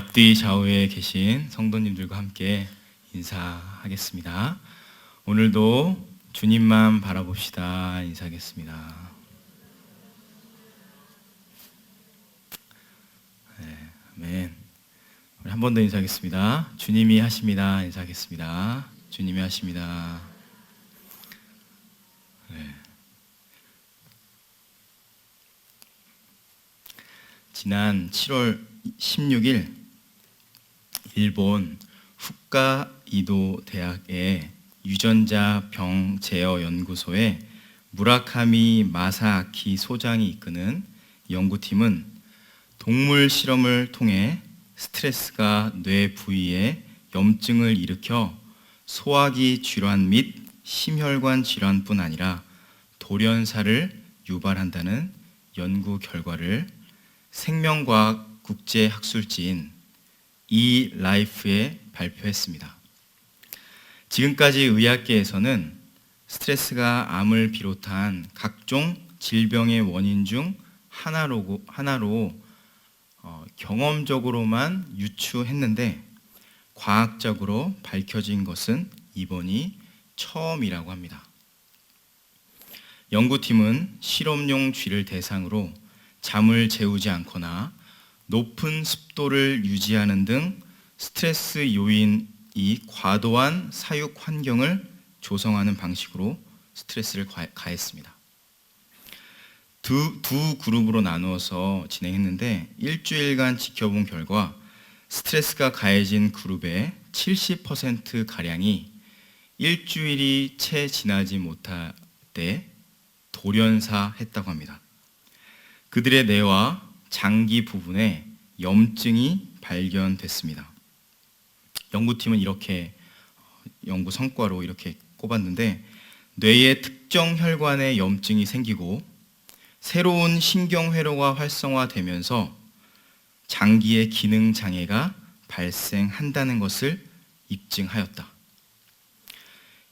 앞뒤 좌우에 계신 성도님들과 함께 인사하겠습니다. 오늘도 주님만 바라봅시다. 인사하겠습니다. 네, 아멘. 우리 한 번 더 인사하겠습니다. 주님이 하십니다. 인사하겠습니다. 주님이 하십니다. 네. 지난 7월 16일 일본 홋카이도 대학의 유전자 병 제어 연구소의 무라카미 마사아키 소장이 이끄는 연구팀은 동물 실험을 통해 스트레스가 뇌 부위에 염증을 일으켜 소화기 질환 및 심혈관 질환뿐 아니라 돌연사를 유발한다는 연구 결과를 생명과학 국제학술지인 eLife에 발표했습니다. 지금까지 의학계에서는 스트레스가 암을 비롯한 각종 질병의 원인 중 하나로 경험적으로만 유추했는데 과학적으로 밝혀진 것은 이번이 처음이라고 합니다. 연구팀은 실험용 쥐를 대상으로 잠을 재우지 않거나 높은 습도를 유지하는 등 스트레스 요인이 과도한 사육 환경을 조성하는 방식으로 스트레스를 가했습니다. 두 그룹으로 나누어서 진행했는데 일주일간 지켜본 결과 스트레스가 가해진 그룹의 70%가량이 일주일이 채 지나지 못할 때 돌연사했다고 합니다. 그들의 뇌와 장기 부분에 염증이 발견됐습니다. 연구팀은 이렇게 연구 성과로 이렇게 꼽았는데 뇌의 특정 혈관에 염증이 생기고 새로운 신경회로가 활성화되면서 장기의 기능 장애가 발생한다는 것을 입증하였다.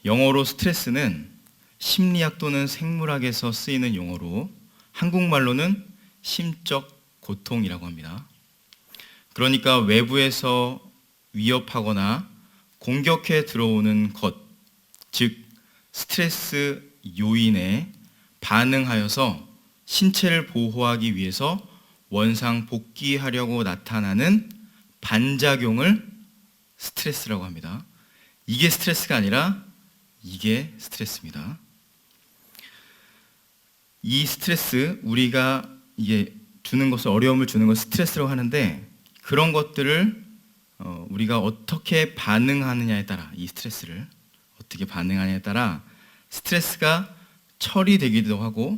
영어로 스트레스는 심리학 또는 생물학에서 쓰이는 용어로 한국말로는 심적 고통이라고 합니다. 그러니까 외부에서 위협하거나 공격해 들어오는 것, 즉 스트레스 요인에 반응하여서 신체를 보호하기 위해서 원상 복귀하려고 나타나는 반작용을 스트레스라고 합니다. 이게 스트레스가 아니라 이게 스트레스입니다. 이 스트레스, 우리가 이게 주는 것을, 어려움을 주는 것을 스트레스라고 하는데 그런 것들을 우리가 어떻게 반응하느냐에 따라, 이 스트레스를 어떻게 반응하느냐에 따라 스트레스가 처리되기도 하고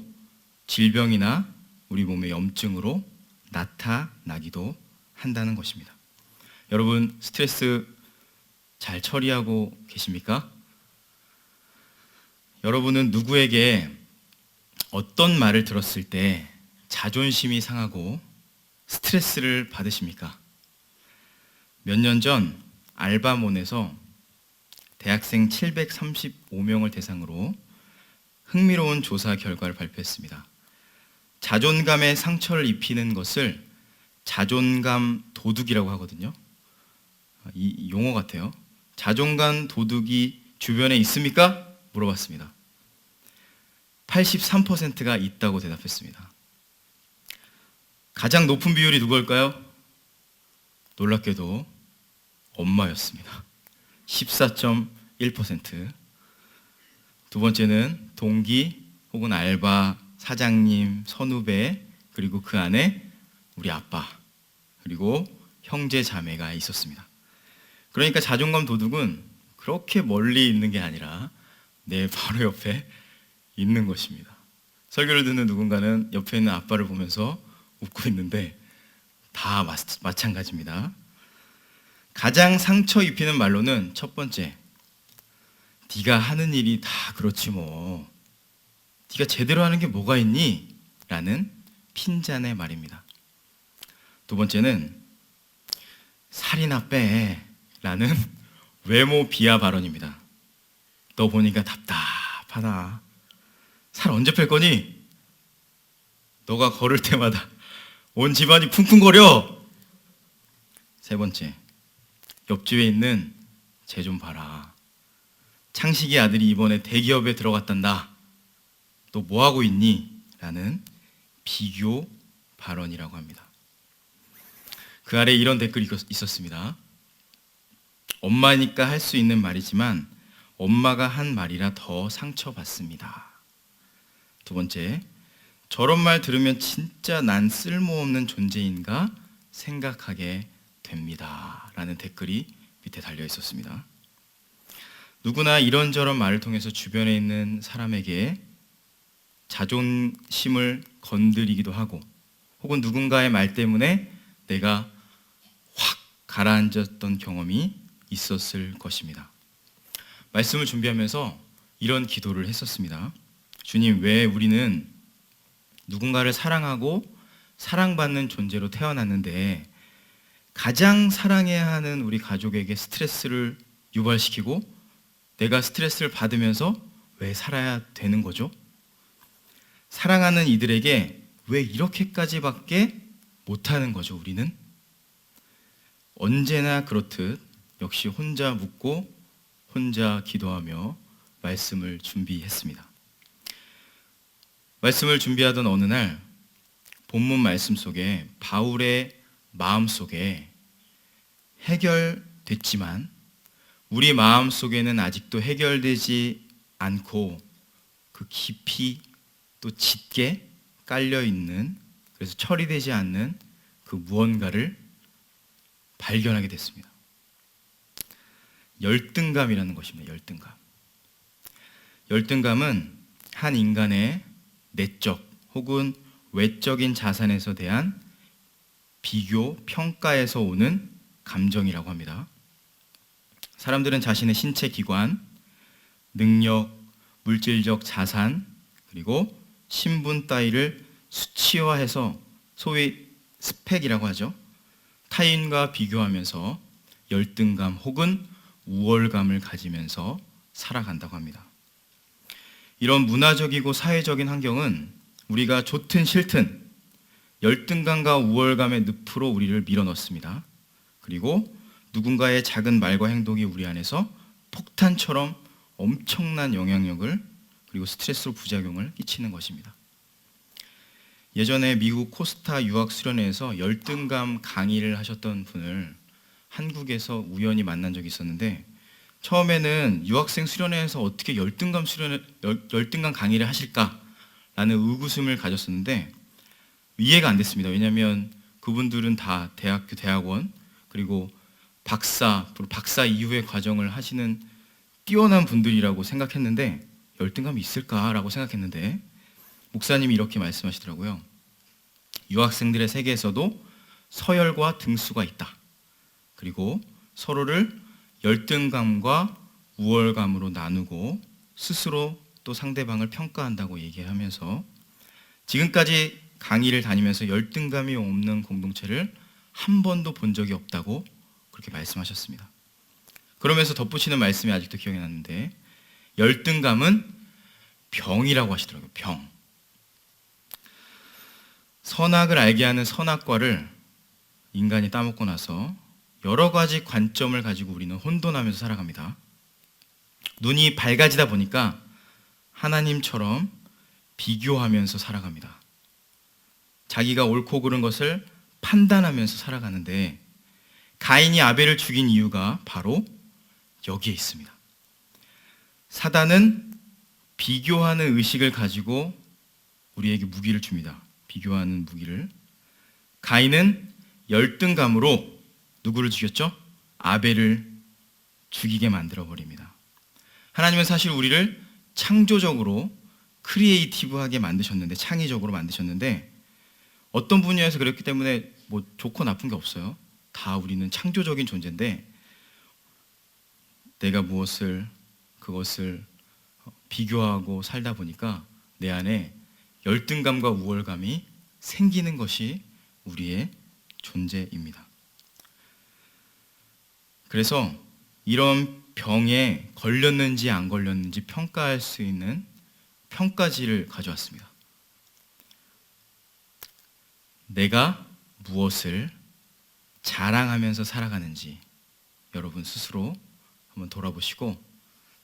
질병이나 우리 몸의 염증으로 나타나기도 한다는 것입니다. 여러분, 스트레스 잘 처리하고 계십니까? 여러분은 누구에게 어떤 말을 들었을 때 자존심이 상하고 스트레스를 받으십니까? 몇 년 전 알바몬에서 대학생 735명을 대상으로 흥미로운 조사 결과를 발표했습니다. 자존감에 상처를 입히는 것을 자존감 도둑이라고 하거든요. 이 용어 같아요. 자존감 도둑이 주변에 있습니까? 물어봤습니다. 83%가 있다고 대답했습니다. 가장 높은 비율이 누구일까요? 놀랍게도 엄마였습니다. 14.1%. 두 번째는 동기 혹은 알바, 사장님, 선후배, 그리고 그 안에 우리 아빠, 그리고 형제 자매가 있었습니다. 그러니까 자존감 도둑은 그렇게 멀리 있는 게 아니라 내 바로 옆에 있는 것입니다. 설교를 듣는 누군가는 옆에 있는 아빠를 보면서 웃고 있는데 다 마찬가지입니다. 가장 상처 입히는 말로는 첫 번째, 네가 하는 일이 다 그렇지 뭐, 네가 제대로 하는 게 뭐가 있니? 라는 핀잔의 말입니다. 두 번째는 살이나 빼 라는 외모 비하 발언입니다. 너 보니까 답답하다. 살 언제 뺄 거니? 너가 걸을 때마다 온 집안이 쿵쿵거려. 세 번째, 옆집에 있는 쟤 좀 봐라. 창식이 아들이 이번에 대기업에 들어갔단다. 너 뭐하고 있니? 라는 비교 발언이라고 합니다. 그 아래 이런 댓글이 있었습니다. 엄마니까 할 수 있는 말이지만 엄마가 한 말이라 더 상처받습니다. 두 번째, 저런 말 들으면 진짜 난 쓸모없는 존재인가 생각하게 됩니다. 라는 댓글이 밑에 달려 있었습니다. 누구나 이런저런 말을 통해서 주변에 있는 사람에게 자존심을 건드리기도 하고 혹은 누군가의 말 때문에 내가 확 가라앉았던 경험이 있었을 것입니다. 말씀을 준비하면서 이런 기도를 했었습니다. 주님, 왜 우리는 누군가를 사랑하고 사랑받는 존재로 태어났는데 가장 사랑해야 하는 우리 가족에게 스트레스를 유발시키고 내가 스트레스를 받으면서 왜 살아야 되는 거죠? 사랑하는 이들에게 왜 이렇게까지밖에 못하는 거죠, 우리는? 언제나 그렇듯 역시 혼자 묻고 혼자 기도하며 말씀을 준비했습니다. 말씀을 준비하던 어느 날 본문 말씀 속에 바울의 마음 속에 해결됐지만 우리 마음 속에는 아직도 해결되지 않고 그 깊이 또 짙게 깔려 있는, 그래서 처리되지 않는 그 무언가를 발견하게 됐습니다. 열등감이라는 것입니다. 열등감. 열등감은 한 인간의 내적 혹은 외적인 자산에서 대한 비교, 평가에서 오는 감정이라고 합니다. 사람들은 자신의 신체 기관, 능력, 물질적 자산, 그리고 신분 따위를 수치화해서 소위 스펙이라고 하죠. 타인과 비교하면서 열등감 혹은 우월감을 가지면서 살아간다고 합니다. 이런 문화적이고 사회적인 환경은 우리가 좋든 싫든 열등감과 우월감의 늪으로 우리를 밀어넣습니다. 그리고 누군가의 작은 말과 행동이 우리 안에서 폭탄처럼 엄청난 영향력을 그리고 스트레스로 부작용을 끼치는 것입니다. 예전에 미국 코스타 유학 수련회에서 열등감 강의를 하셨던 분을 한국에서 우연히 만난 적이 있었는데 처음에는 유학생 수련회에서 어떻게 열등감 강의를 하실까라는 의구심을 가졌었는데 이해가 안 됐습니다. 왜냐하면 그분들은 다 대학교, 대학원 그리고 박사 이후의 과정을 하시는 뛰어난 분들이라고 생각했는데 열등감이 있을까라고 생각했는데 목사님이 이렇게 말씀하시더라고요. 유학생들의 세계에서도 서열과 등수가 있다. 그리고 서로를 열등감과 우월감으로 나누고 스스로 또 상대방을 평가한다고 얘기하면서 지금까지 강의를 다니면서 열등감이 없는 공동체를 한 번도 본 적이 없다고 그렇게 말씀하셨습니다. 그러면서 덧붙이는 말씀이 아직도 기억이 나는데 열등감은 병이라고 하시더라고요. 병. 선악을 알게 하는 선악과를 인간이 따먹고 나서 여러 가지 관점을 가지고 우리는 혼돈하면서 살아갑니다. 눈이 밝아지다 보니까 하나님처럼 비교하면서 살아갑니다. 자기가 옳고 그른 것을 판단하면서 살아가는데 가인이 아벨을 죽인 이유가 바로 여기에 있습니다. 사단은 비교하는 의식을 가지고 우리에게 무기를 줍니다. 비교하는 무기를. 가인은 열등감으로 누구를 죽였죠? 아벨을 죽이게 만들어버립니다. 하나님은 사실 우리를 창조적으로 크리에이티브하게 만드셨는데, 창의적으로 만드셨는데 어떤 분야에서 그랬기 때문에 뭐 좋고 나쁜 게 없어요. 다 우리는 창조적인 존재인데 내가 그것을 비교하고 살다 보니까 내 안에 열등감과 우월감이 생기는 것이 우리의 존재입니다. 그래서 이런 병에 걸렸는지 안 걸렸는지 평가할 수 있는 평가지를 가져왔습니다. 내가 무엇을 자랑하면서 살아가는지 여러분 스스로 한번 돌아보시고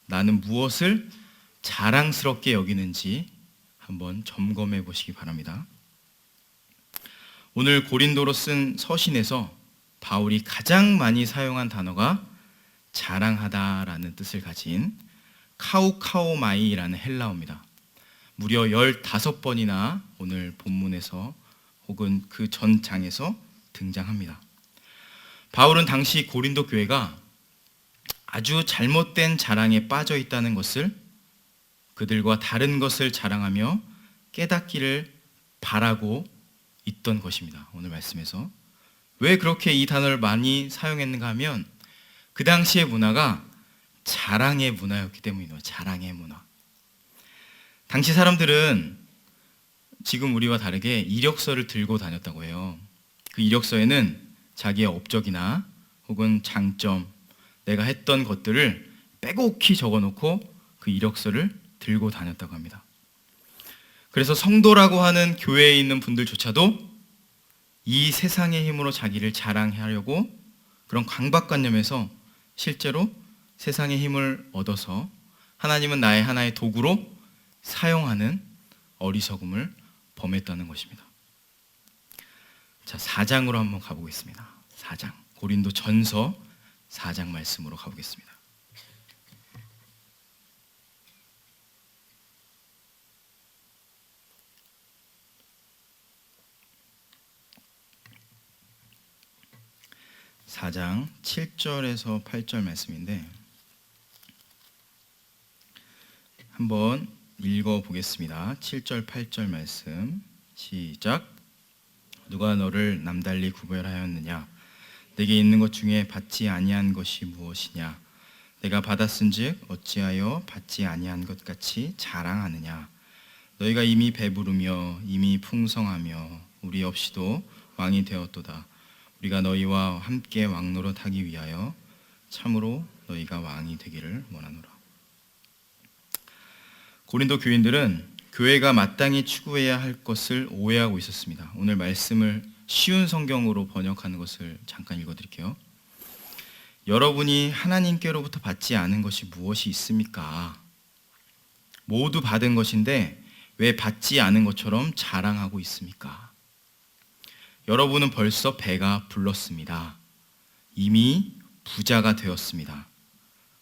나는 무엇을 자랑스럽게 여기는지 한번 점검해 보시기 바랍니다. 오늘 고린도로 쓴 서신에서 바울이 가장 많이 사용한 단어가 자랑하다라는 뜻을 가진 카우카오마이라는 헬라어입니다. 무려 15번이나 오늘 본문에서 혹은 그 전 장에서 등장합니다. 바울은 당시 고린도 교회가 아주 잘못된 자랑에 빠져 있다는 것을 그들과 다른 것을 자랑하며 깨닫기를 바라고 있던 것입니다. 오늘 말씀에서 왜 그렇게 이 단어를 많이 사용했는가 하면 그 당시의 문화가 자랑의 문화였기 때문이에요. 자랑의 문화. 당시 사람들은 지금 우리와 다르게 이력서를 들고 다녔다고 해요. 그 이력서에는 자기의 업적이나 혹은 장점, 내가 했던 것들을 빼곡히 적어놓고 그 이력서를 들고 다녔다고 합니다. 그래서 성도라고 하는 교회에 있는 분들조차도 이 세상의 힘으로 자기를 자랑하려고 그런 강박관념에서 실제로 세상의 힘을 얻어서 하나님은 나의 하나의 도구로 사용하는 어리석음을 범했다는 것입니다. 자, 4장으로 한번 가보겠습니다. 4장, 고린도 전서 4장 말씀으로 가보겠습니다. (4장) 7절에서 8절 말씀인데 한번 읽어보겠습니다. 7절 8절 말씀 시작. 누가 너를 남달리 구별하였느냐? 내게 있는 것 중에 받지 아니한 것이 무엇이냐? 내가 받았은즉 어찌하여 받지 아니한 것 같이 자랑하느냐? 너희가 이미 배부르며 이미 풍성하며 우리 없이도 왕이 되었도다. 우리가 너희와 함께 왕노릇하기 위하여 참으로 너희가 왕이 되기를 원하노라. 고린도 교인들은 교회가 마땅히 추구해야 할 것을 오해하고 있었습니다. 오늘 말씀을 쉬운 성경으로 번역하는 것을 잠깐 읽어드릴게요. 여러분이 하나님께로부터 받지 않은 것이 무엇이 있습니까? 모두 받은 것인데 왜 받지 않은 것처럼 자랑하고 있습니까? 여러분은 벌써 배가 불렀습니다. 이미 부자가 되었습니다.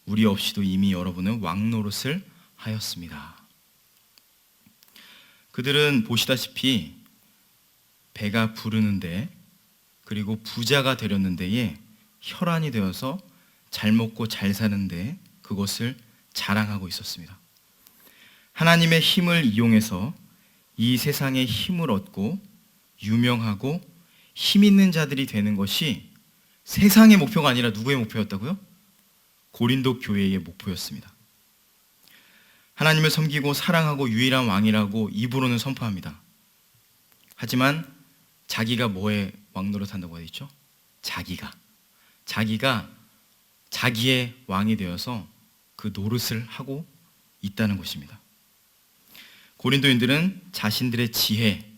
우리 없이도 이미 여러분은 왕노릇을 하였습니다. 그들은 보시다시피 배가 부르는데 그리고 부자가 되렸는데에 혈안이 되어서 잘 먹고 잘 사는데 그것을 자랑하고 있었습니다. 하나님의 힘을 이용해서 이 세상의 힘을 얻고 유명하고 힘 있는 자들이 되는 것이 세상의 목표가 아니라 누구의 목표였다고요? 고린도 교회의 목표였습니다. 하나님을 섬기고 사랑하고 유일한 왕이라고 입으로는 선포합니다. 하지만 자기가 뭐에 왕노릇한다고 되어 있죠? 자기가 자기의 왕이 되어서 그 노릇을 하고 있다는 것입니다. 고린도인들은 자신들의 지혜,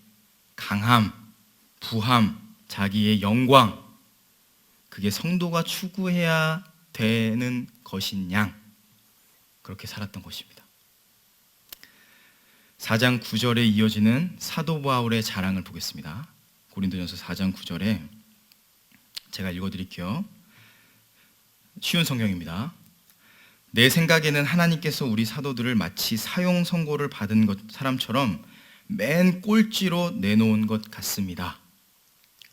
강함, 부함, 자기의 영광, 그게 성도가 추구해야 되는 것인 양 그렇게 살았던 것입니다. 4장 9절에 이어지는 사도 바울의 자랑을 보겠습니다. 고린도전서 4장 9절에 제가 읽어드릴게요. 쉬운 성경입니다. 내 생각에는 하나님께서 우리 사도들을 마치 사형 선고를 받은 사람처럼 맨 꼴찌로 내놓은 것 같습니다.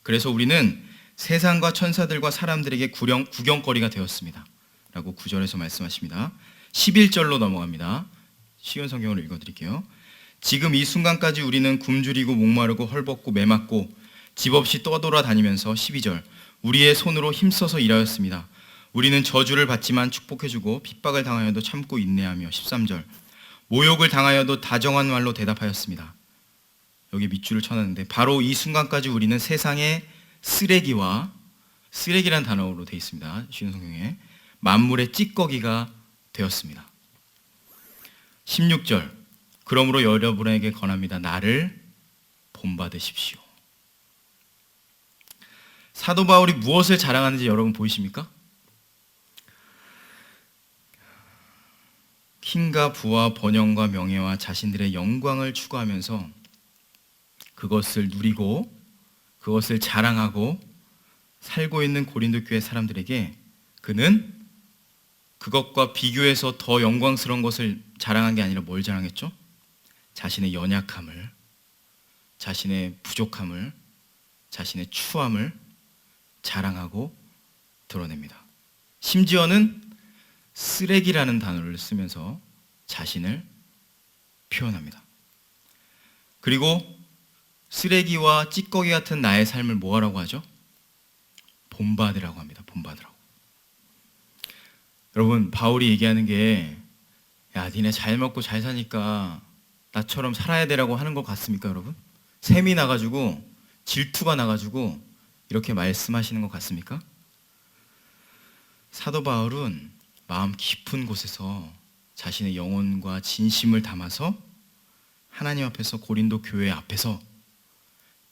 그래서 우리는 세상과 천사들과 사람들에게 구경거리가 되었습니다. 라고 9절에서 말씀하십니다. 11절로 넘어갑니다. 쉬운 성경으로 읽어드릴게요. 지금 이 순간까지 우리는 굶주리고 목마르고 헐벗고 매맞고 집 없이 떠돌아다니면서 12절 우리의 손으로 힘써서 일하였습니다. 우리는 저주를 받지만 축복해주고 핍박을 당하여도 참고 인내하며 13절 모욕을 당하여도 다정한 말로 대답하였습니다. 여기 밑줄을 쳐놨는데 바로 이 순간까지 우리는 세상의 쓰레기란 단어로 되어 있습니다. 쉬운 성경에 만물의 찌꺼기가 되었습니다. 16절 그러므로 여러분에게 권합니다. 나를 본받으십시오. 사도 바울이 무엇을 자랑하는지 여러분 보이십니까? 힘과 부와 번영과 명예와 자신들의 영광을 추구하면서 그것을 누리고 그것을 자랑하고 살고 있는 고린도 교회 사람들에게 그는 그것과 비교해서 더 영광스러운 것을 자랑한 게 아니라 뭘 자랑했죠? 자신의 연약함을, 자신의 부족함을, 자신의 추함을 자랑하고 드러냅니다. 심지어는 쓰레기라는 단어를 쓰면서 자신을 표현합니다. 그리고 쓰레기와 찌꺼기 같은 나의 삶을 뭐하라고 하죠? 본받으라고 합니다. 본받으라고. 여러분, 바울이 얘기하는 게 야, 니네 잘 먹고 잘 사니까 나처럼 살아야 되라고 하는 것 같습니까, 여러분? 셈이 나가지고 질투가 나가지고 이렇게 말씀하시는 것 같습니까? 사도 바울은 마음 깊은 곳에서 자신의 영혼과 진심을 담아서 하나님 앞에서 고린도 교회 앞에서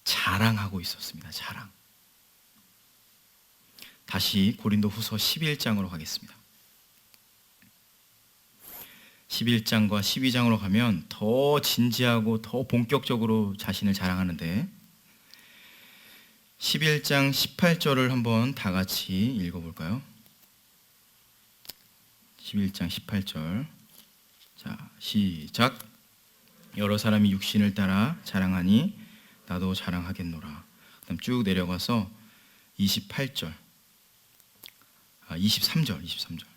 자랑하고 있었습니다. 자랑. 다시 고린도 후서 11장으로 가겠습니다. 11장과 12장으로 가면 더 진지하고 더 본격적으로 자신을 자랑하는데 11장 18절을 한번 다 같이 읽어볼까요? 11장 18절. 자, 시작. 여러 사람이 육신을 따라 자랑하니 나도 자랑하겠노라. 그다음 쭉 내려가서 23절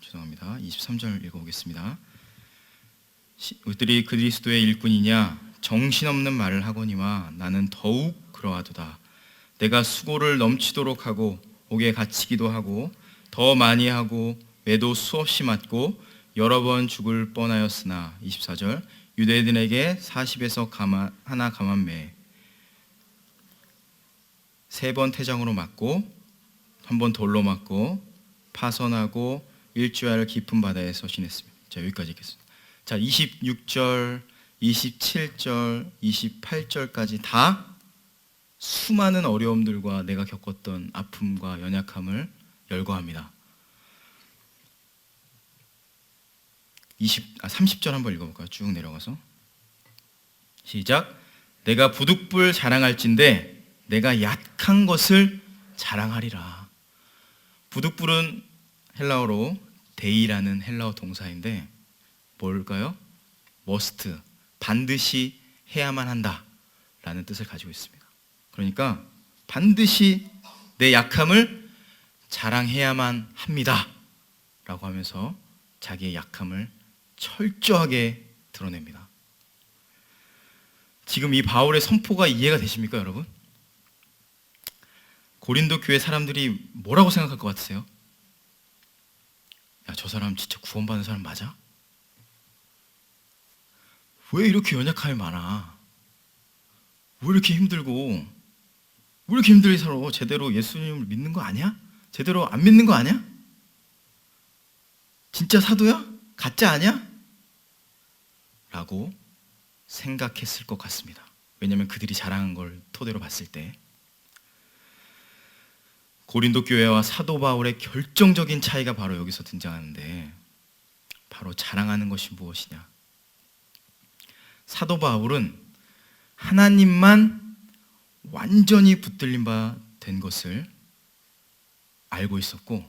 죄송합니다. 23절 읽어보겠습니다. 우리들이 그리스도의 일꾼이냐 정신없는 말을 하거니와 나는 더욱 그러하도다. 내가 수고를 넘치도록 하고 옥에 갇히기도 하고 더 많이 하고 매도 수없이 맞고 여러 번 죽을 뻔하였으나 24절 유대인에게 40에서 하나 감한매 3번 태장으로 맞고 한 번 돌로 맞고 파선하고 일주일 깊은 바다에서 지냈습니다. 자, 여기까지 읽겠습니다. 자, 26절, 27절, 28절까지 다 수많은 어려움들과 내가 겪었던 아픔과 연약함을 열거합니다. 30절 한번 읽어볼까요? 쭉 내려가서 시작. 내가 부득불 자랑할진대 내가 약한 것을 자랑하리라. 부득불은 헬라어로 데이라는 헬라어 동사인데 뭘까요? must, 반드시 해야만 한다 라는 뜻을 가지고 있습니다. 그러니까 반드시 내 약함을 자랑해야만 합니다 라고 하면서 자기의 약함을 철저하게 드러냅니다. 지금 이 바울의 선포가 이해가 되십니까, 여러분? 고린도 교회 사람들이 뭐라고 생각할 것 같으세요? 야, 저 사람 진짜 구원받는 사람 맞아? 왜 이렇게 연약함이 많아? 왜 이렇게 힘들고 왜 이렇게 힘들게 살아? 제대로 예수님을 믿는 거 아니야? 제대로 안 믿는 거 아니야? 진짜 사도야? 가짜 아니야? 라고 생각했을 것 같습니다. 왜냐하면 그들이 자랑한 걸 토대로 봤을 때 고린도 교회와 사도 바울의 결정적인 차이가 바로 여기서 등장하는데 바로 자랑하는 것이 무엇이냐? 사도 바울은 하나님만 완전히 붙들린 바 된 것을 알고 있었고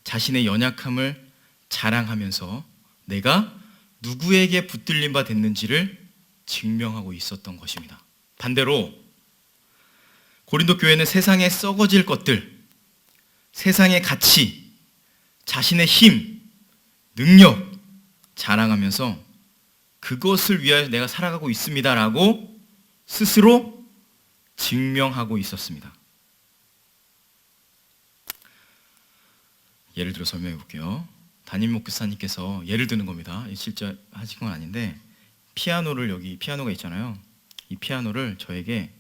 자신의 연약함을 자랑하면서 내가 누구에게 붙들린 바 됐는지를 증명하고 있었던 것입니다. 반대로 고린도 교회는 세상에 썩어질 것들, 세상의 가치, 자신의 힘, 능력 자랑하면서 그것을 위하여 내가 살아가고 있습니다라고 스스로 증명하고 있었습니다. 예를 들어 설명해 볼게요. 담임 목사님께서 예를 드는 겁니다. 실제 하신 건 아닌데 피아노를 여기 피아노가 있잖아요. 이 피아노를 저에게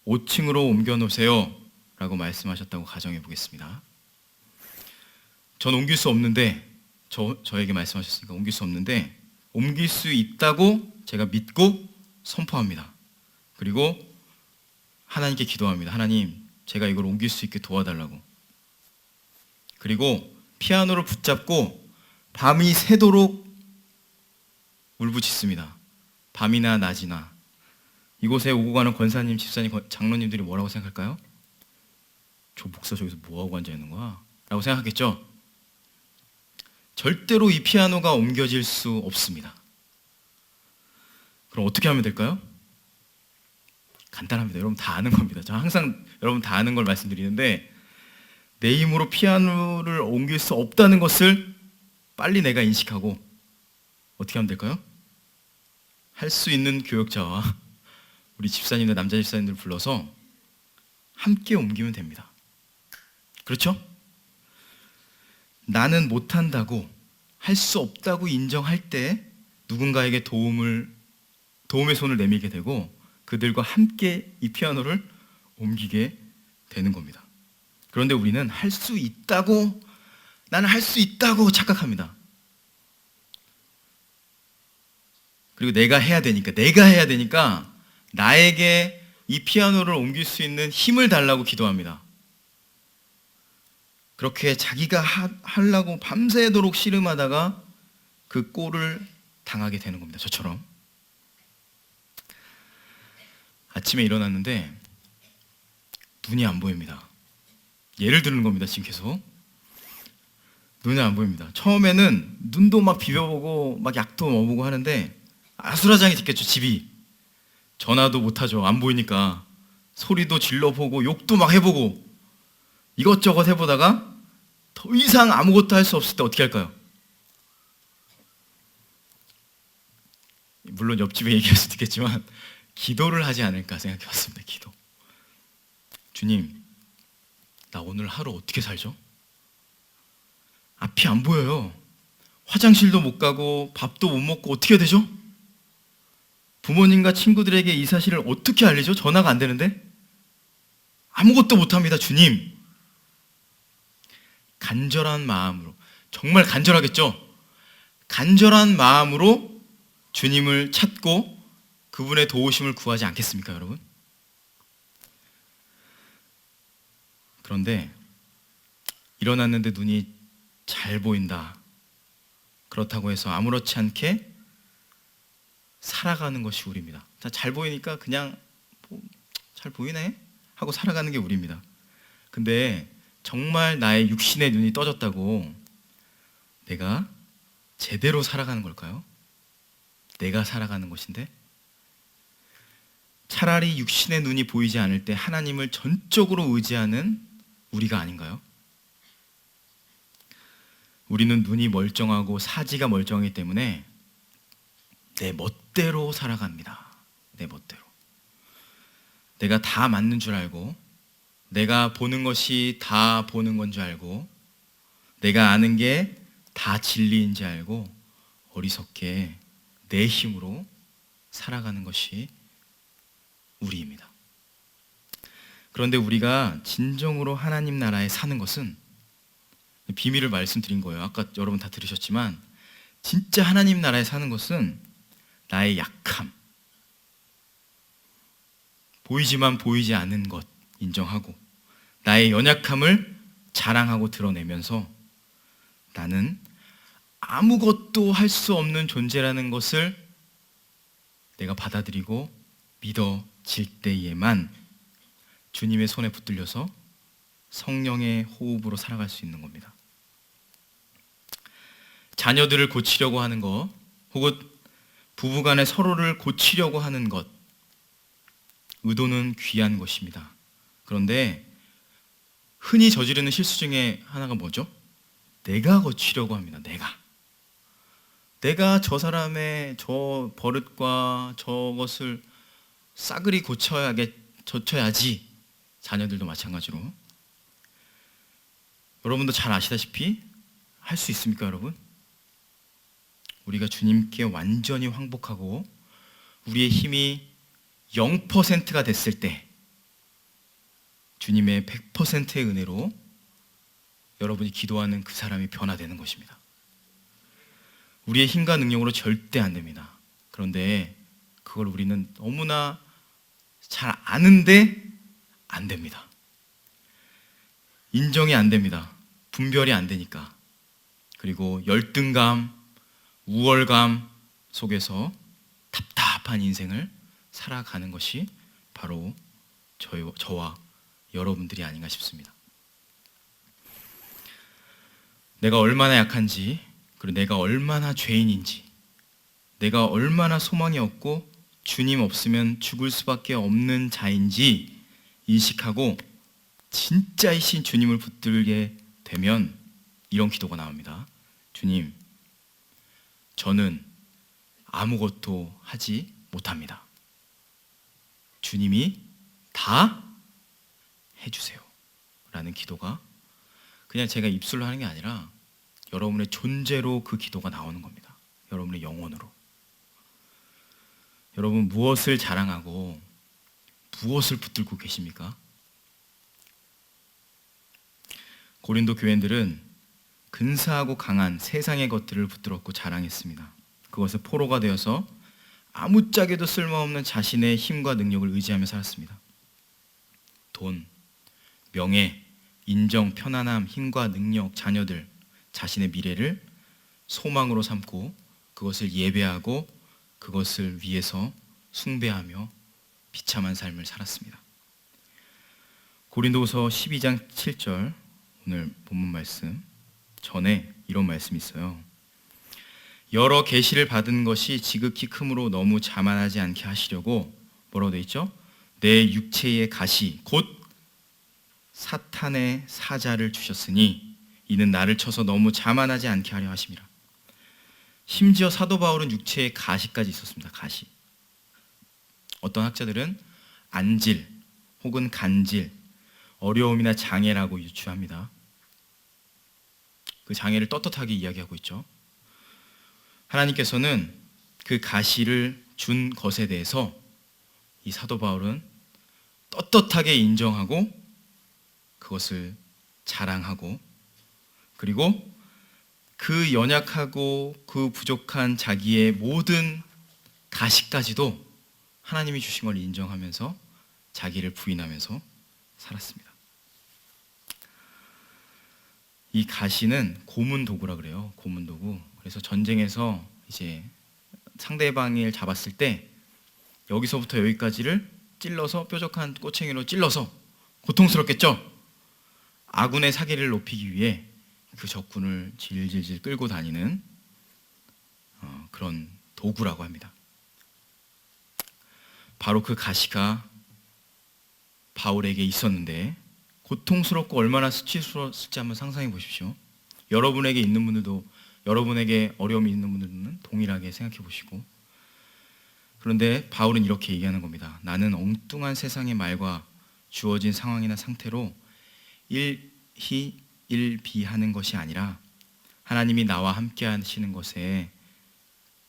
5층으로 옮겨 놓으세요 라고 말씀하셨다고 가정해 보겠습니다. 전 옮길 수 없는데 저에게 말씀하셨으니까 옮길 수 없는데 옮길 수 있다고 제가 믿고 선포합니다. 그리고 하나님께 기도합니다. 하나님, 제가 이걸 옮길 수 있게 도와달라고. 그리고 피아노를 붙잡고 밤이 새도록 울부짖습니다. 밤이나 낮이나. 이곳에 오고 가는 권사님, 집사님, 장로님들이 뭐라고 생각할까요? 저 목사 저기서 뭐하고 앉아있는 거야? 라고 생각하겠죠? 절대로 이 피아노가 옮겨질 수 없습니다. 그럼 어떻게 하면 될까요? 간단합니다. 여러분 다 아는 겁니다. 저 항상 여러분 다 아는 걸 말씀드리는데, 내 힘으로 피아노를 옮길 수 없다는 것을 빨리 내가 인식하고 어떻게 하면 될까요? 할 수 있는 교역자와 우리 집사님들, 남자 집사님들 불러서 함께 옮기면 됩니다. 그렇죠? 나는 못한다고, 할 수 없다고 인정할 때 누군가에게 도움의 손을 내밀게 되고 그들과 함께 이 피아노를 옮기게 되는 겁니다. 그런데 우리는 할 수 있다고, 나는 할 수 있다고 착각합니다. 그리고 내가 해야 되니까 나에게 이 피아노를 옮길 수 있는 힘을 달라고 기도합니다. 그렇게 자기가 하려고 밤새도록 씨름하다가 그 꼴을 당하게 되는 겁니다. 저처럼. 아침에 일어났는데 눈이 안 보입니다. 예를 드는 겁니다. 지금 계속 눈이 안 보입니다. 처음에는 눈도 막 비벼보고 막 약도 먹어보고 하는데 아수라장이 됐겠죠. 집이. 전화도 못하죠. 안 보이니까. 소리도 질러보고 욕도 막 해보고 이것저것 해보다가 더 이상 아무것도 할 수 없을 때 어떻게 할까요? 물론 옆집에 얘기할 수도 있겠지만 기도를 하지 않을까 생각해 봤습니다. 기도. 주님, 나 오늘 하루 어떻게 살죠? 앞이 안 보여요. 화장실도 못 가고 밥도 못 먹고 어떻게 되죠? 부모님과 친구들에게 이 사실을 어떻게 알리죠? 전화가 안 되는데? 아무것도 못합니다. 주님, 간절한 마음으로, 정말 간절하겠죠? 간절한 마음으로 주님을 찾고 그분의 도우심을 구하지 않겠습니까, 여러분? 그런데 일어났는데 눈이 잘 보인다. 그렇다고 해서 아무렇지 않게 살아가는 것이 우리입니다. 잘 보이니까 그냥 잘 보이네 하고 살아가는 게 우리입니다. 근데 정말 나의 육신의 눈이 떠졌다고 내가 제대로 살아가는 걸까요? 내가 살아가는 것인데, 차라리 육신의 눈이 보이지 않을 때 하나님을 전적으로 의지하는 우리가 아닌가요? 우리는 눈이 멀쩡하고 사지가 멀쩡하기 때문에 내 멋대로 살아갑니다. 내 멋대로. 내가 다 맞는 줄 알고, 내가 보는 것이 다 보는 건 줄 알고, 내가 아는 게 다 진리인지 알고 어리석게 내 힘으로 살아가는 것이 우리입니다. 그런데 우리가 진정으로 하나님 나라에 사는 것은, 비밀을 말씀드린 거예요. 아까 여러분 다 들으셨지만 진짜 하나님 나라에 사는 것은 나의 약함, 보이지만 보이지 않는 것 인정하고 나의 연약함을 자랑하고 드러내면서 나는 아무것도 할 수 없는 존재라는 것을 내가 받아들이고 믿어질 때에만 주님의 손에 붙들려서 성령의 호흡으로 살아갈 수 있는 겁니다. 자녀들을 고치려고 하는 것, 혹은 부부간에 서로를 고치려고 하는 것, 의도는 귀한 것입니다. 그런데 흔히 저지르는 실수 중에 하나가 뭐죠? 내가 고치려고 합니다. 내가 저 사람의 저 버릇과 저것을 싸그리 고쳐야지. 자녀들도 마찬가지로. 여러분도 잘 아시다시피 할 수 있습니까, 여러분? 우리가 주님께 완전히 황복하고 우리의 힘이 0%가 됐을 때 주님의 100%의 은혜로 여러분이 기도하는 그 사람이 변화되는 것입니다. 우리의 힘과 능력으로 절대 안 됩니다. 그런데 그걸 우리는 너무나 잘 아는데 안 됩니다. 인정이 안 됩니다. 분별이 안 되니까. 그리고 열등감, 우월감 속에서 답답한 인생을 살아가는 것이 바로 저와 여러분들이 아닌가 싶습니다. 내가 얼마나 약한지, 그리고 내가 얼마나 죄인인지, 내가 얼마나 소망이 없고 주님 없으면 죽을 수밖에 없는 자인지 인식하고 진짜이신 주님을 붙들게 되면 이런 기도가 나옵니다. 주님, 저는 아무것도 하지 못합니다. 주님이 다 해주세요. 라는 기도가 그냥 제가 입술로 하는 게 아니라 여러분의 존재로 그 기도가 나오는 겁니다. 여러분의 영혼으로. 여러분 무엇을 자랑하고 무엇을 붙들고 계십니까? 고린도 교인들은 근사하고 강한 세상의 것들을 붙들었고 자랑했습니다. 그것은 포로가 되어서 아무짝에도 쓸모없는 자신의 힘과 능력을 의지하며 살았습니다. 돈, 명예, 인정, 편안함, 힘과 능력, 자녀들, 자신의 미래를 소망으로 삼고 그것을 예배하고 그것을 위해서 숭배하며 비참한 삶을 살았습니다. 고린도후서 12장 7절 오늘 본문 말씀 전에 이런 말씀이 있어요. 여러 계시를 받은 것이 지극히 크므로 너무 자만하지 않게 하시려고 뭐라고 되어 있죠? 내 육체의 가시 곧 사탄의 사자를 주셨으니 이는 나를 쳐서 너무 자만하지 않게 하려 하심이라. 심지어 사도 바울은 육체에 가시까지 있었습니다. 가시. 어떤 학자들은 안질 혹은 간질, 어려움이나 장애라고 유추합니다. 그 장애를 떳떳하게 이야기하고 있죠. 하나님께서는 그 가시를 준 것에 대해서 이 사도 바울은 떳떳하게 인정하고 그것을 자랑하고 그리고 그 연약하고 그 부족한 자기의 모든 가시까지도 하나님이 주신 걸 인정하면서 자기를 부인하면서 살았습니다. 이 가시는 고문도구라 그래요. 고문도구. 그래서 전쟁에서 이제 상대방을 잡았을 때 여기서부터 여기까지를 찔러서 뾰족한 꼬챙이로 찔러서 고통스럽겠죠. 아군의 사기를 높이기 위해 그 적군을 질질질 끌고 다니는 그런 도구라고 합니다. 바로 그 가시가 바울에게 있었는데 고통스럽고 얼마나 수치스러웠을지 한번 상상해 보십시오. 여러분에게 있는 분들도 여러분에게 어려움이 있는 분들은 동일하게 생각해 보시고 그런데 바울은 이렇게 얘기하는 겁니다. 나는 엉뚱한 세상의 말과 주어진 상황이나 상태로 일희일비하는 것이 아니라 하나님이 나와 함께 하시는 것에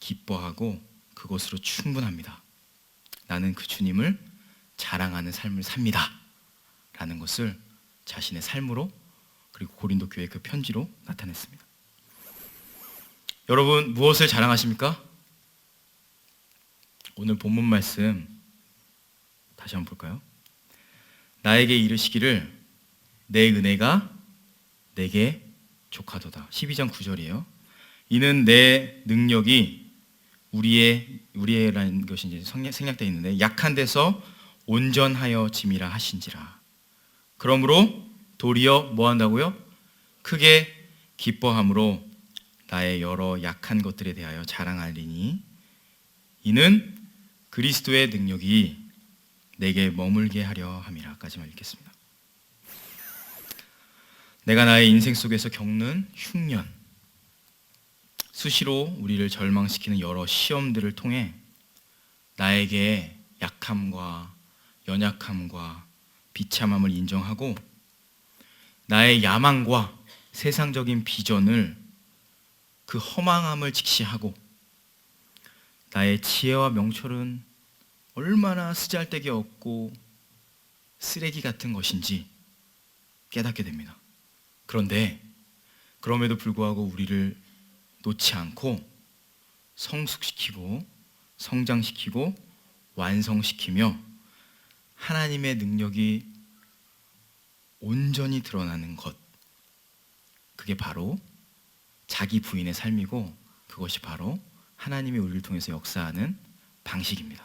기뻐하고 그것으로 충분합니다. 나는 그 주님을 자랑하는 삶을 삽니다. 라는 것을 자신의 삶으로 그리고 고린도 교회 그 편지로 나타냈습니다. 여러분 무엇을 자랑하십니까? 오늘 본문 말씀 다시 한번 볼까요? 나에게 이르시기를 내 은혜가 내게 족하도다. 12장 9절이에요. 이는 내 능력이 우리의라는 것이 이제 생략되어 있는데 약한 데서 온전하여 짐이라 하신지라. 그러므로 도리어 뭐 한다고요? 크게 기뻐함으로 나의 여러 약한 것들에 대하여 자랑하리니 이는 그리스도의 능력이 내게 머물게 하려 함이라까지만 읽겠습니다. 내가 나의 인생 속에서 겪는 흉년, 수시로 우리를 절망시키는 여러 시험들을 통해 나에게 약함과 연약함과 비참함을 인정하고 나의 야망과 세상적인 비전을 그 허망함을 직시하고 나의 지혜와 명철은 얼마나 쓰잘데기 없고 쓰레기 같은 것인지 깨닫게 됩니다. 그런데 그럼에도 불구하고 우리를 놓지 않고 성숙시키고 성장시키고 완성시키며 하나님의 능력이 온전히 드러나는 것, 그게 바로 자기 부인의 삶이고, 그것이 바로 하나님이 우리를 통해서 역사하는 방식입니다.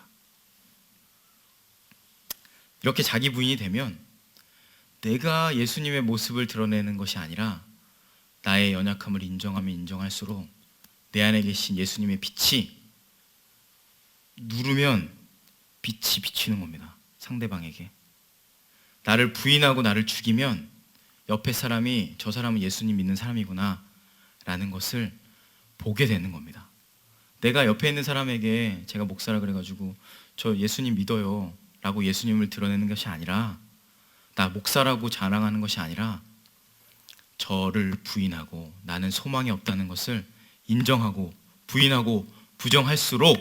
이렇게 자기 부인이 되면 내가 예수님의 모습을 드러내는 것이 아니라 나의 연약함을 인정하면 인정할수록 내 안에 계신 예수님의 빛이 누르면 빛이 비치는 겁니다. 상대방에게. 나를 부인하고 나를 죽이면 옆에 사람이 저 사람은 예수님 믿는 사람이구나 라는 것을 보게 되는 겁니다. 내가 옆에 있는 사람에게 제가 목사라 그래가지고 저 예수님 믿어요 라고 예수님을 드러내는 것이 아니라, 나 목사라고 자랑하는 것이 아니라 저를 부인하고 나는 소망이 없다는 것을 인정하고 부인하고 부정할수록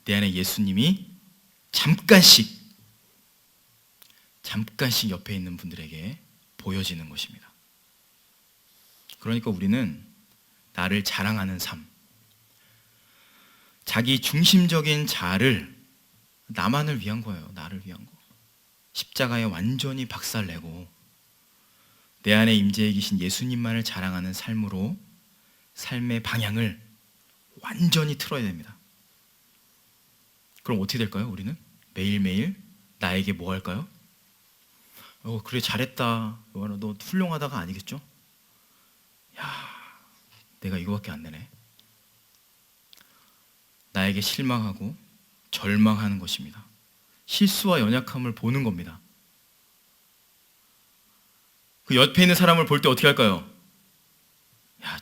내 안에 예수님이 잠깐씩 옆에 있는 분들에게 보여지는 것입니다. 그러니까 우리는 나를 자랑하는 삶, 자기 중심적인 자아를 나만을 위한 거예요. 나를 위한 거. 십자가에 완전히 박살내고 내 안에 임재해 계신 예수님만을 자랑하는 삶으로 삶의 방향을 완전히 틀어야 됩니다. 그럼 어떻게 될까요? 우리는 매일매일 나에게 뭐 할까요? 그래 잘했다, 너 훌륭하다가 아니겠죠? 야, 내가 이거밖에 안 되네. 나에게 실망하고 절망하는 것입니다. 실수와 연약함을 보는 겁니다. 그 옆에 있는 사람을 볼 때 어떻게 할까요? 야,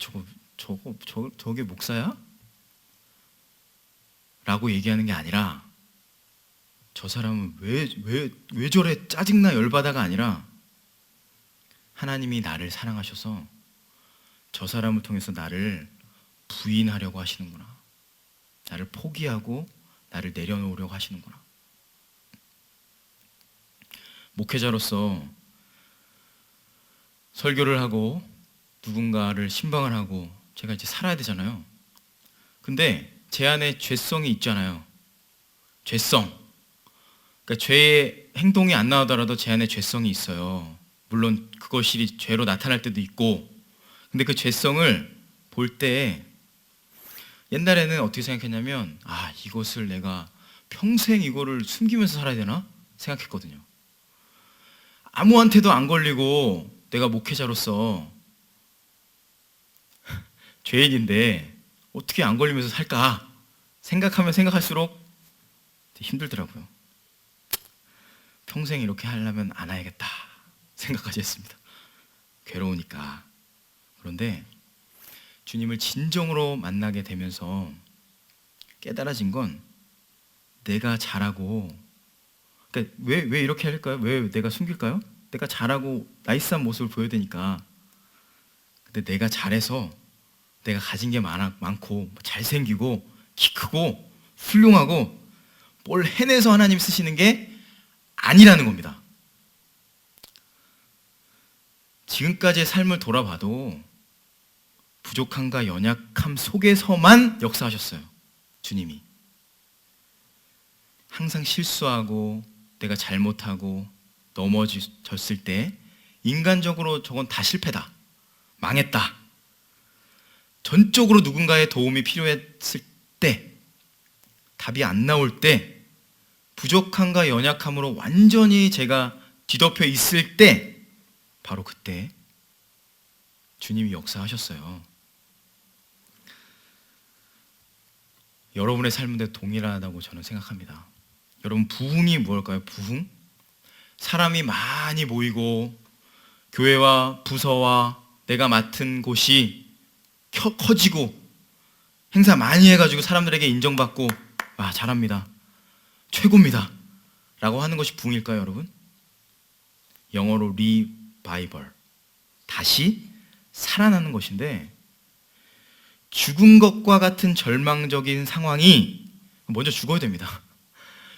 저게 목사야? 라고 얘기하는 게 아니라, 저 사람은 왜 저래 짜증나 열받아가 아니라, 하나님이 나를 사랑하셔서 저 사람을 통해서 나를 부인하려고 하시는구나, 나를 포기하고 나를 내려놓으려고 하시는구나. 목회자로서 설교를 하고 누군가를 신방을 하고 제가 이제 살아야 되잖아요. 근데 제 안에 죄성이 있잖아요. 죄성. 그러니까 죄의 행동이 안 나오더라도 제 안에 죄성이 있어요. 물론 그것이 죄로 나타날 때도 있고. 근데 그 죄성을 볼 때 옛날에는 어떻게 생각했냐면, 이것을 내가 평생 이거를 숨기면서 살아야 되나 생각했거든요. 아무한테도 안 걸리고 내가 목회자로서 죄인인데 어떻게 안 걸리면서 살까 생각하면 생각할수록 힘들더라고요. 평생 이렇게 하려면 안 해야겠다 생각까지 했습니다. 괴로우니까. 그런데 주님을 진정으로 만나게 되면서 깨달아진 건, 내가 잘하고, 그러니까 왜 이렇게 할까요? 왜 내가 숨길까요? 내가 잘하고 나이스한 모습을 보여야 되니까. 근데 내가 잘해서 내가 가진 게 많고 잘생기고 키 크고 훌륭하고 뭘 해내서 하나님 쓰시는 게 아니라는 겁니다. 지금까지의 삶을 돌아봐도 부족함과 연약함 속에서만 역사하셨어요. 주님이. 항상 실수하고 내가 잘못하고 넘어졌을 때 인간적으로 저건 다 실패다, 망했다, 전적으로 누군가의 도움이 필요했을 때, 답이 안 나올 때, 부족함과 연약함으로 완전히 제가 뒤덮여 있을 때, 바로 그때 주님이 역사하셨어요. 여러분의 삶인데 동일하다고 저는 생각합니다. 여러분, 부흥이 뭘까요? 부흥? 사람이 많이 모이고 교회와 부서와 내가 맡은 곳이 커지고 행사 많이 해가지고 사람들에게 인정받고, 잘합니다, 최고입니다 라고 하는 것이 부흥일까요, 여러분? 영어로 리바이벌, 다시 살아나는 것인데, 죽은 것과 같은 절망적인 상황이 먼저 죽어야 됩니다.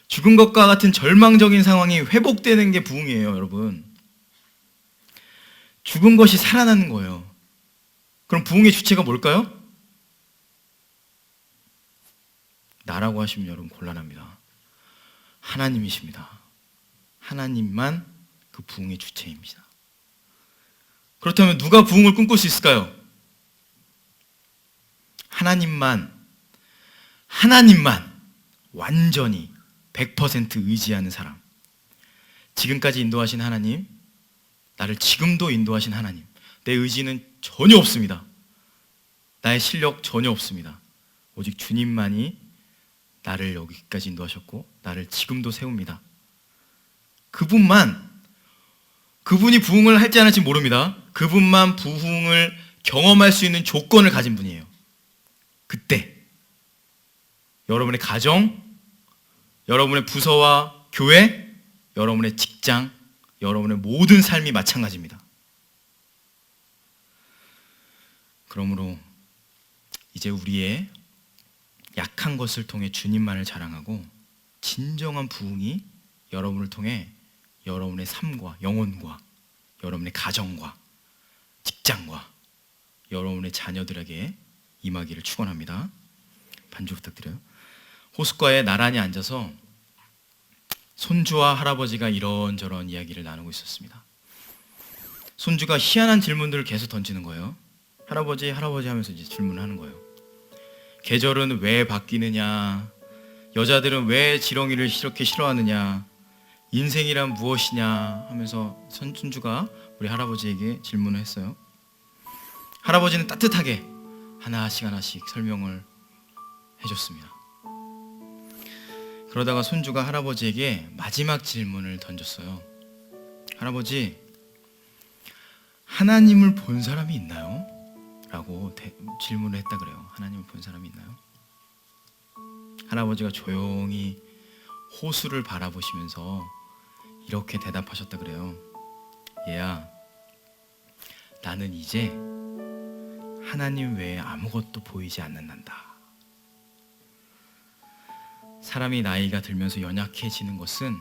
죽은 것과 같은 절망적인 상황이 회복되는 게 부흥이에요, 여러분. 죽은 것이 살아나는 거예요. 그럼 부흥의 주체가 뭘까요? 나라고 하시면 여러분 곤란합니다. 하나님이십니다. 하나님만 그 부흥의 주체입니다. 그렇다면 누가 부흥을 꿈꿀 수 있을까요? 하나님만 완전히 100% 의지하는 사람. 지금까지 인도하신 하나님, 나를 지금도 인도하신 하나님. 내 의지는 전혀 없습니다. 나의 실력 전혀 없습니다. 오직 주님만이 나를 여기까지 인도하셨고 나를 지금도 세웁니다. 그분이 부흥을 할지 안 할지 모릅니다. 그분만 부흥을 경험할 수 있는 조건을 가진 분이에요. 그때 여러분의 가정, 여러분의 부서와 교회, 여러분의 직장, 여러분의 모든 삶이 마찬가지입니다. 그러므로 이제 우리의 약한 것을 통해 주님만을 자랑하고 진정한 부흥이 여러분을 통해 여러분의 삶과 영혼과 여러분의 가정과 직장과 여러분의 자녀들에게 임하기를 축원합니다. 반주 부탁드려요. 호숫가에 나란히 앉아서 손주와 할아버지가 이런저런 이야기를 나누고 있었습니다. 손주가 희한한 질문들을 계속 던지는 거예요. 할아버지 하면서 이제 질문을 하는 거예요. 계절은 왜 바뀌느냐? 여자들은 왜 지렁이를 이렇게 싫어하느냐? 인생이란 무엇이냐? 하면서 손주가 우리 할아버지에게 질문을 했어요. 할아버지는 따뜻하게 하나씩 설명을 해줬습니다. 그러다가 손주가 할아버지에게 마지막 질문을 던졌어요. 할아버지, 하나님을 본 사람이 있나요? 라고 질문을 했다 그래요. 하나님을 본 사람이 있나요? 할아버지가 조용히 호수를 바라보시면서 이렇게 대답하셨다 그래요. 얘야, 나는 이제 하나님 외에 아무것도 보이지 않는단다. 사람이 나이가 들면서 연약해지는 것은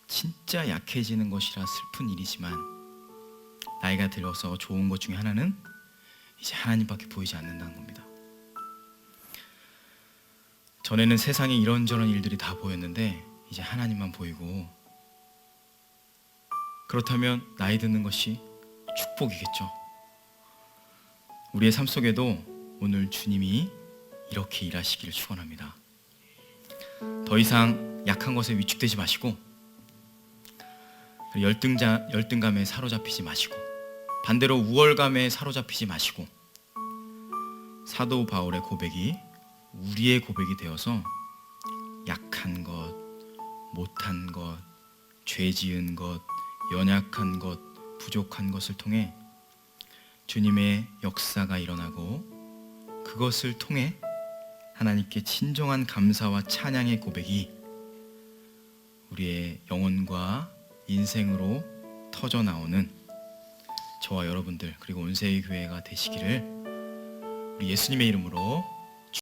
진짜 약해지는 것이라 슬픈 일이지만 나이가 들어서 좋은 것 중에 하나는 이제 하나님밖에 보이지 않는다는 겁니다. 전에는 세상에 이런저런 일들이 다 보였는데 이제 하나님만 보이고, 그렇다면 나이 드는 것이 축복이겠죠. 우리의 삶 속에도 오늘 주님이 이렇게 일하시기를 축원합니다. 더 이상 약한 것에 위축되지 마시고 열등감에 사로잡히지 마시고 반대로 우월감에 사로잡히지 마시고 사도 바울의 고백이 우리의 고백이 되어서 약한 것, 못한 것, 죄 지은 것, 연약한 것, 부족한 것을 통해 주님의 역사가 일어나고 그것을 통해 하나님께 진정한 감사와 찬양의 고백이 우리의 영혼과 인생으로 터져 나오는 저와 여러분들 그리고 온세의 교회가 되시기를 우리 예수님의 이름으로